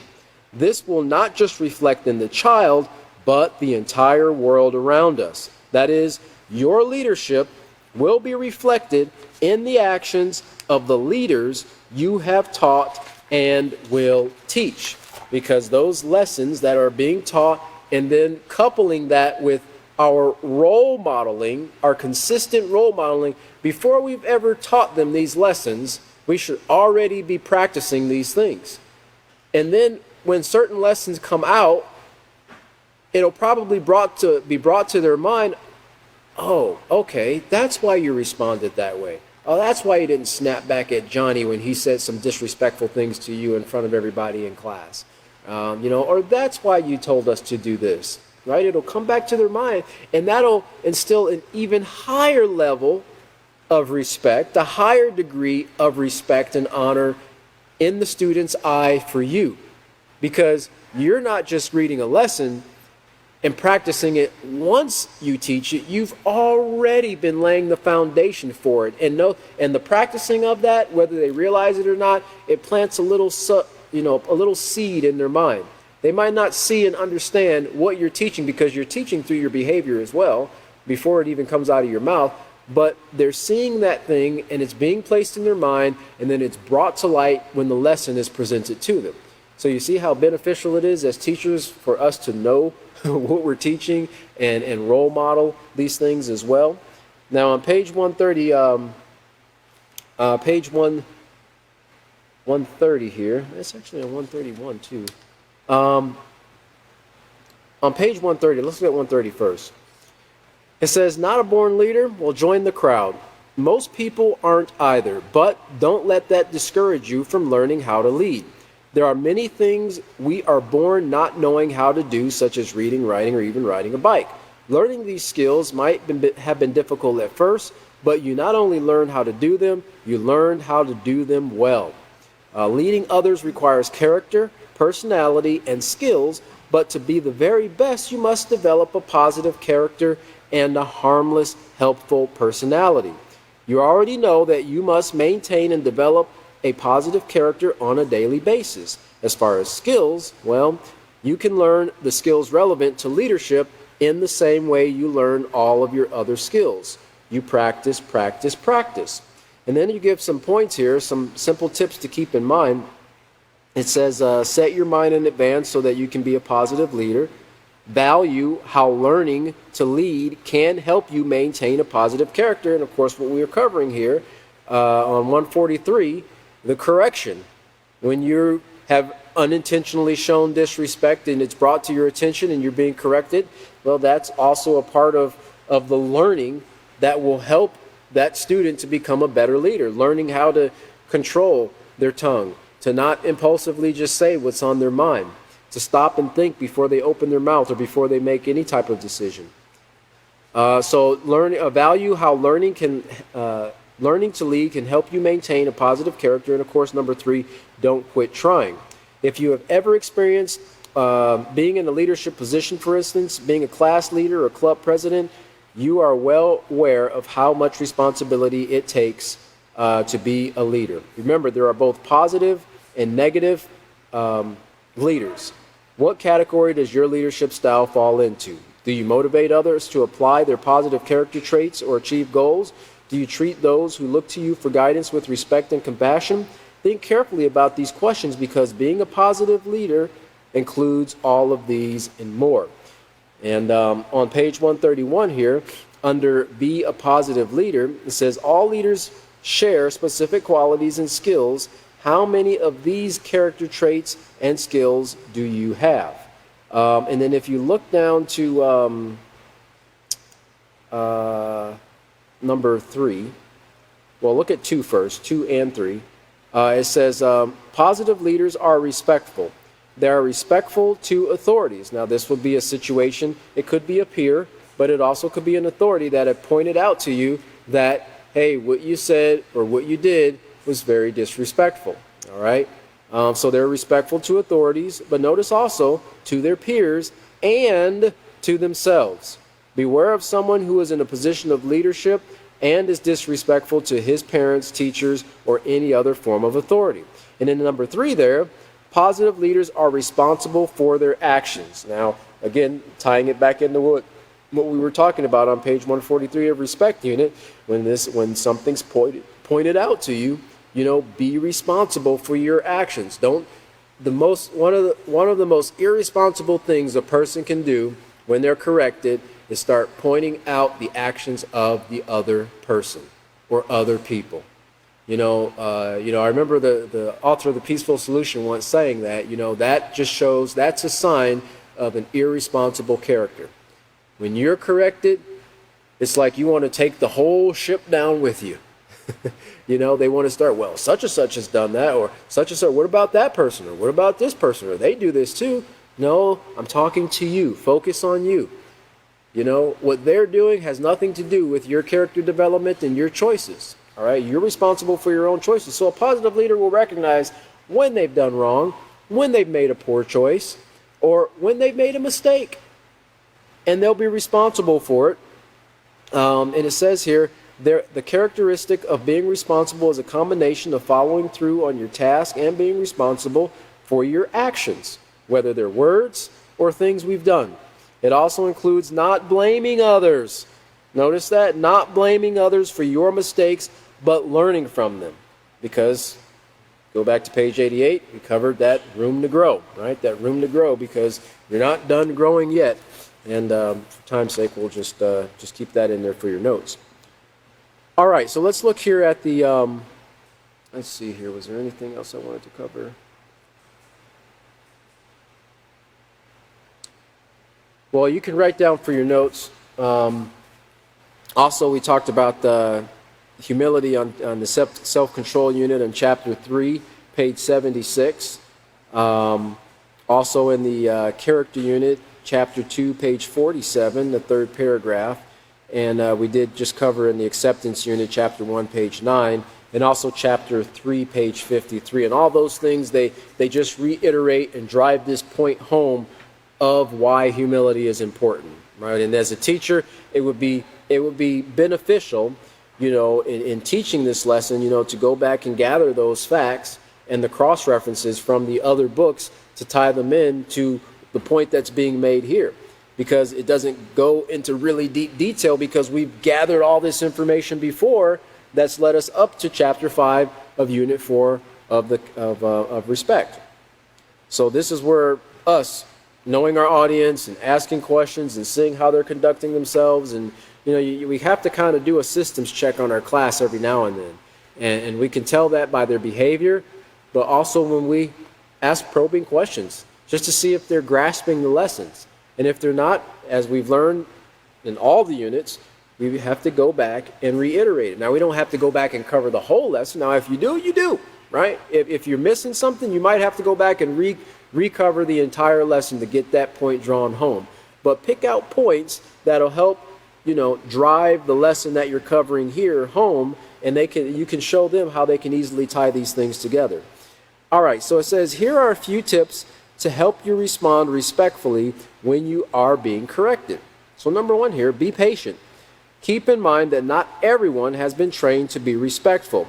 This will not just reflect in the child, but the entire world around us. That is, your leadership will be reflected in the actions of the leaders you have taught and will teach. Because those lessons that are being taught, and then coupling that with our role modeling, our consistent role modeling, before we've ever taught them these lessons, we should already be practicing these things. And then when certain lessons come out, it'll probably be brought to their mind, oh, okay, that's why you responded that way. Oh, that's why you didn't snap back at Johnny when he said some disrespectful things to you in front of everybody in class. Or that's why you told us to do this, right? It'll come back to their mind, and that'll instill an even higher level of respect, a higher degree of respect and honor in the student's eye for you. Because you're not just reading a lesson and practicing it once you teach it, you've already been laying the foundation for it. And the practicing of that, whether they realize it or not, it plants a little seed in their mind. They might not see and understand what you're teaching because you're teaching through your behavior as well before it even comes out of your mouth, but they're seeing that thing and it's being placed in their mind, and then it's brought to light when the lesson is presented to them. So you see how beneficial it is as teachers for us to know what we're teaching and role model these things as well. Now on page 130, page 130 here, it's actually on 131 too. On page 130, let's look at 130 first. It says, not a born leader will join the crowd. Most people aren't either, but don't let that discourage you from learning how to lead. There are many things we are born not knowing how to do, such as reading, writing, or even riding a bike. Learning these skills might have been difficult at first, but you not only learn how to do them, you learn how to do them well. Leading others requires character, personality, and skills, but to be the very best, you must develop a positive character and a harmless, helpful personality. You already know that you must maintain and develop a positive character on a daily basis. As far as skills, well, you can learn the skills relevant to leadership in the same way you learn all of your other skills. You practice, practice, practice. And then you give some points here, some simple tips to keep in mind. It says, set your mind in advance so that you can be a positive leader. Value how learning to lead can help you maintain a positive character. And of course, what we are covering here on 143, the correction. When you have unintentionally shown disrespect and it's brought to your attention and you're being corrected, well, that's also a part of the learning that will help that student to become a better leader. Learning how to control their tongue, to not impulsively just say what's on their mind, to stop and think before they open their mouth or before they make any type of decision. So value how learning to lead can help you maintain a positive character. And of course, number 3, don't quit trying. If you have ever experienced being in a leadership position, for instance, being a class leader or club president, you are well aware of how much responsibility it takes to be a leader. Remember, there are both positive and negative leaders. What category does your leadership style fall into? Do you motivate others to apply their positive character traits or achieve goals? Do you treat those who look to you for guidance with respect and compassion? Think carefully about these questions, because being a positive leader includes all of these and more. And on page 131 here, under Be a Positive Leader, it says all leaders share specific qualities and skills. How many of these character traits and skills do you have? And then if you look down to number 3, well, look at 2 first, 2 and 3. It says positive leaders are respectful. They are respectful to authorities. Now, this would be a situation, it could be a peer, but it also could be an authority that had pointed out to you that, hey, what you said or what you did was very disrespectful. All right? So they're respectful to authorities, but notice also to their peers and to themselves. Beware of someone who is in a position of leadership and is disrespectful to his parents, teachers, or any other form of authority. And in number 3 there, positive leaders are responsible for their actions. Now, again, tying it back into what we were talking about on page 143 of Respect Unit, when something's pointed out to you, be responsible for your actions. One of the most irresponsible things a person can do when they're corrected is start pointing out the actions of the other person or other people. I remember the author of The Peaceful Solution once saying that, that just shows, that's a sign of an irresponsible character. When you're corrected, it's like you want to take the whole ship down with you. You know, they want to start, well, such and such has done that, or such and such, what about that person, or what about this person, or they do this too. No, I'm talking to you. Focus on you. You know, what they're doing has nothing to do with your character development and your choices. All right, you're responsible for your own choices. So a positive leader will recognize when they've done wrong, when they've made a poor choice, or when they've made a mistake. And they'll be responsible for it. And it says here, the characteristic of being responsible is a combination of following through on your task and being responsible for your actions, whether they're words or things we've done. It also includes not blaming others. Notice that, not blaming others for your mistakes, but learning from them. Because, go back to page 88, we covered that room to grow, right? That room to grow, because you're not done growing yet. And for time's sake, we'll just keep that in there for your notes. All right, so let's look here at the, let's see here, was there anything else I wanted to cover? Well, you can write down for your notes. Also, we talked about the humility on the self-control unit in chapter 3, page 76. Also in the character unit, chapter 2, page 47, the third paragraph. And we did just cover in the acceptance unit, chapter 1, page 9, and also chapter 3, page 53. And all those things, they just reiterate and drive this point home of why humility is important, right? And as a teacher, it would be beneficial, you know, in teaching this lesson, you know, to go back and gather those facts and the cross references from the other books to tie them in to the point that's being made here. Because it doesn't go into really deep detail, because we've gathered all this information before that's led us up to chapter 5 of unit 4 of respect. So this is where us knowing our audience and asking questions and seeing how they're conducting themselves, and you know, we have to kind of do a systems check on our class every now and then, and we can tell that by their behavior, but also when we ask probing questions just to see if they're grasping the lessons. And if they're not, as we've learned in all the units, we have to go back and reiterate it. Now, we don't have to go back and cover the whole lesson. Now, if you do, you do, right? If you're missing something, you might have to go back and recover the entire lesson to get that point drawn home. But pick out points that'll help, you know, drive the lesson that you're covering here home, and you can show them how they can easily tie these things together. All right, so it says, here are a few tips to help you respond respectfully when you are being corrected. So number 1 here, be patient. Keep in mind that not everyone has been trained to be respectful.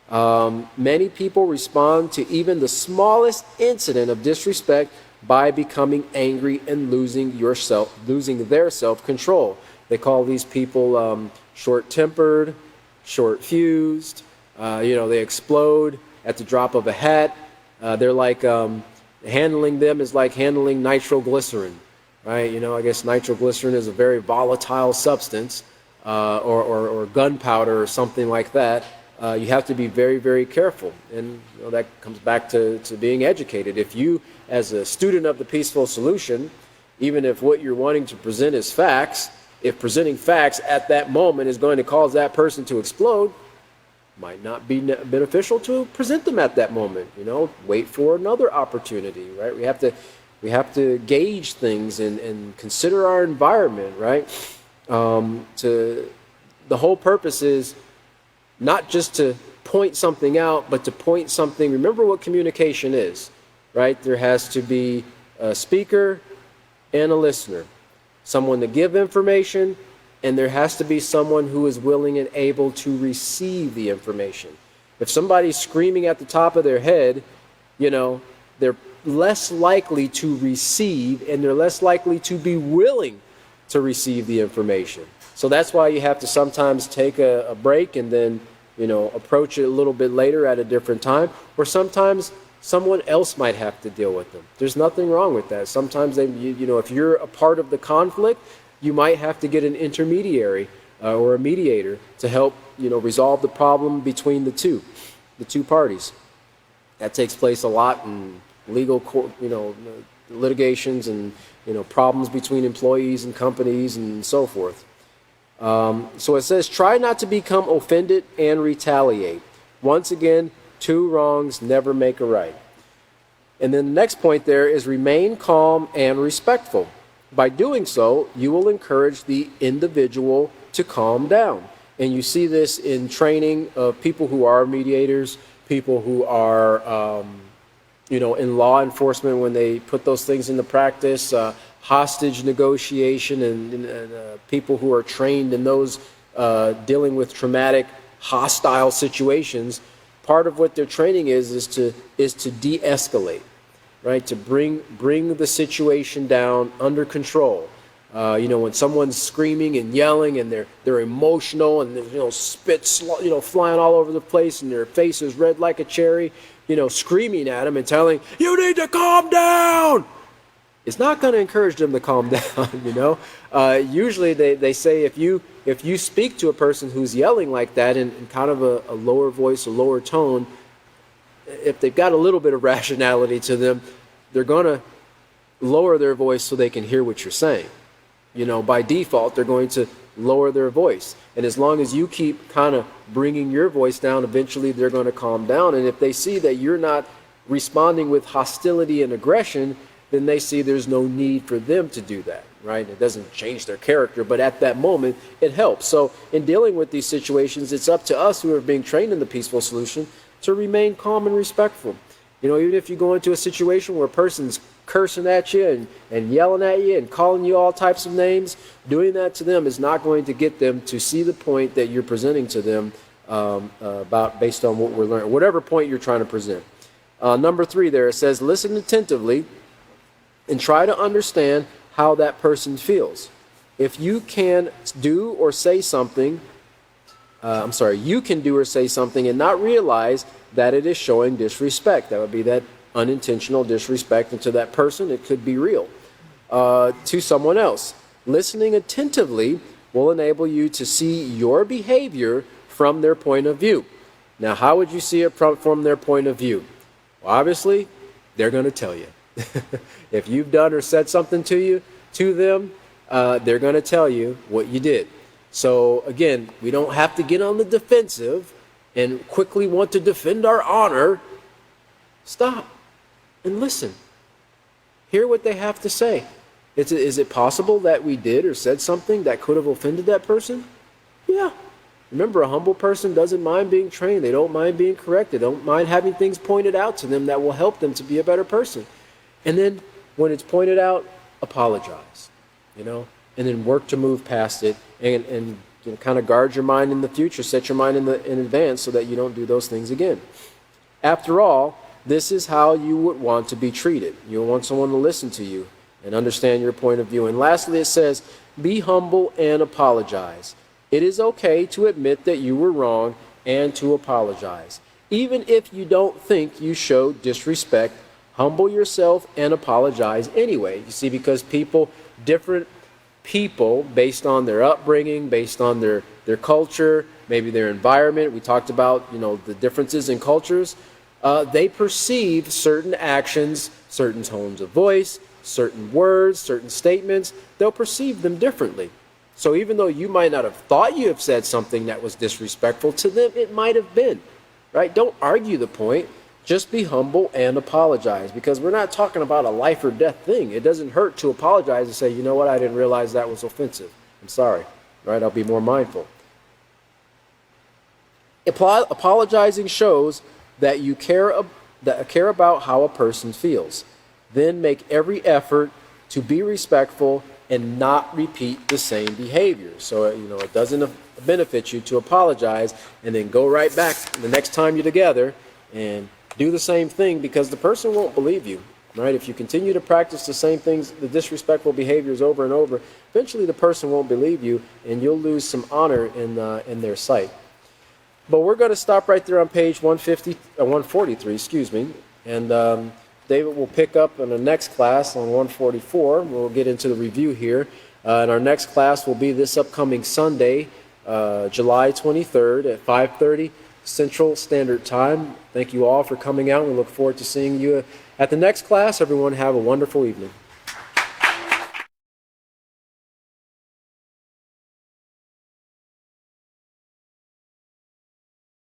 Many people respond to even the smallest incident of disrespect by becoming angry and losing their self-control. They call these people short-tempered, short-fused. You know, they explode at the drop of a hat. They're like handling them is like handling nitroglycerin, right? You know, I guess nitroglycerin is a very volatile substance, or gunpowder or something like that. You have to be very, very careful. And you know, that comes back to being educated. If you, as a student of the peaceful solution, even if what you're wanting to present is facts, if presenting facts at that moment is going to cause that person to explode, might not be beneficial to present them at that moment. You know, wait for another opportunity, right? We have to gauge things and consider our environment, right? The whole purpose is not just to point something out, but to point something. Remember what communication is, right? There has to be a speaker and a listener, someone to give information, and there has to be someone who is willing and able to receive the information. If somebody's screaming at the top of their head, you know, they're less likely to receive, and they're less likely to be willing to receive the information. So that's why you have to sometimes take a break and then, you know, approach it a little bit later at a different time, or sometimes someone else might have to deal with them. There's nothing wrong with that. Sometimes you know, if you're a part of the conflict, you might have to get an intermediary or a mediator to help, you know, resolve the problem between the two parties. That takes place a lot in legal court, you know, litigations and, you know, problems between employees and companies and so forth. So it says, try not to become offended and retaliate. Once again, two wrongs never make a right. And then the next point there is remain calm and respectful. By doing so, you will encourage the individual to calm down. And you see this in training of people who are mediators, people who are, in law enforcement when they put those things into practice, hostage negotiation, and people who are trained in those dealing with traumatic, hostile situations. Part of what their training is to de-escalate, right? To bring the situation down under control. When someone's screaming and yelling and they're emotional and there's spit flying all over the place and their face is red like a cherry, screaming at them and telling you need to calm down. It's not going to encourage them to calm down. Usually they say if you speak to a person who's yelling like that in kind of a lower voice, a lower tone, if they've got a little bit of rationality to them, they're going to lower their voice so they can hear what you're saying. By default, they're going to lower their voice. And as long as you keep kind of bringing your voice down, eventually they're going to calm down. And if they see that you're not responding with hostility and aggression, then they see there's no need for them to do that, right? It doesn't change their character, but at that moment, it helps. So in dealing with these situations, it's up to us who are being trained in the peaceful solution to remain calm and respectful. Even if you go into a situation where a person's cursing at you and yelling at you and calling you all types of names, doing that to them is not going to get them to see the point that you're presenting to them based on what we're learning, whatever point you're trying to present. Number 3 there, it says, listen attentively and try to understand how that person feels. If you can do or say something, you can do or say something and not realize that it is showing disrespect. That would be that unintentional disrespect, and to that person it could be real. To someone else, listening attentively will enable you to see your behavior from their point of view. Now, how would you see it from their point of view? Well, obviously, they're going to tell you. If you've done or said something to them, they're going to tell you what you did. So again, we don't have to get on the defensive and quickly want to defend our honor. Stop and listen. Hear what they have to say. Is it possible that we did or said something that could have offended that person? Yeah. Remember, a humble person doesn't mind being trained. They don't mind being corrected. They don't mind having things pointed out to them that will help them to be a better person. And then when it's pointed out, apologize, and then work to move past it and kind of guard your mind in the future, set your mind in advance so that you don't do those things again. After all, this is how you would want to be treated. You want someone to listen to you and understand your point of view. And lastly, it says, be humble and apologize. It is okay to admit that you were wrong and to apologize. Even if you don't think you showed disrespect, humble yourself and apologize anyway. You see, because different people, based on their upbringing, based on their culture, maybe their environment, we talked about, the differences in cultures, they perceive certain actions, certain tones of voice, certain words, certain statements, they'll perceive them differently. So even though you might not have thought you have said something that was disrespectful, to them it might have been, right? Don't argue the point. Just be humble and apologize, because we're not talking about a life or death thing. It doesn't hurt to apologize and say, you know what, I didn't realize that was offensive. I'm sorry, right? I'll be more mindful. Apologizing shows that you care about how a person feels. Then make every effort to be respectful and not repeat the same behavior. So, it doesn't benefit you to apologize and then go right back the next time you're together and do the same thing, because the person won't believe you, right? If you continue to practice the same things, the disrespectful behaviors over and over, eventually the person won't believe you and you'll lose some honor in their sight. But we're going to stop right there on page 143, and David will pick up in the next class on 144. We'll get into the review here. And our next class will be this upcoming Sunday, July 23rd at 5:30 Central Standard Time. Thank you all for coming out. We look forward to seeing you at the next class. Everyone have a wonderful evening.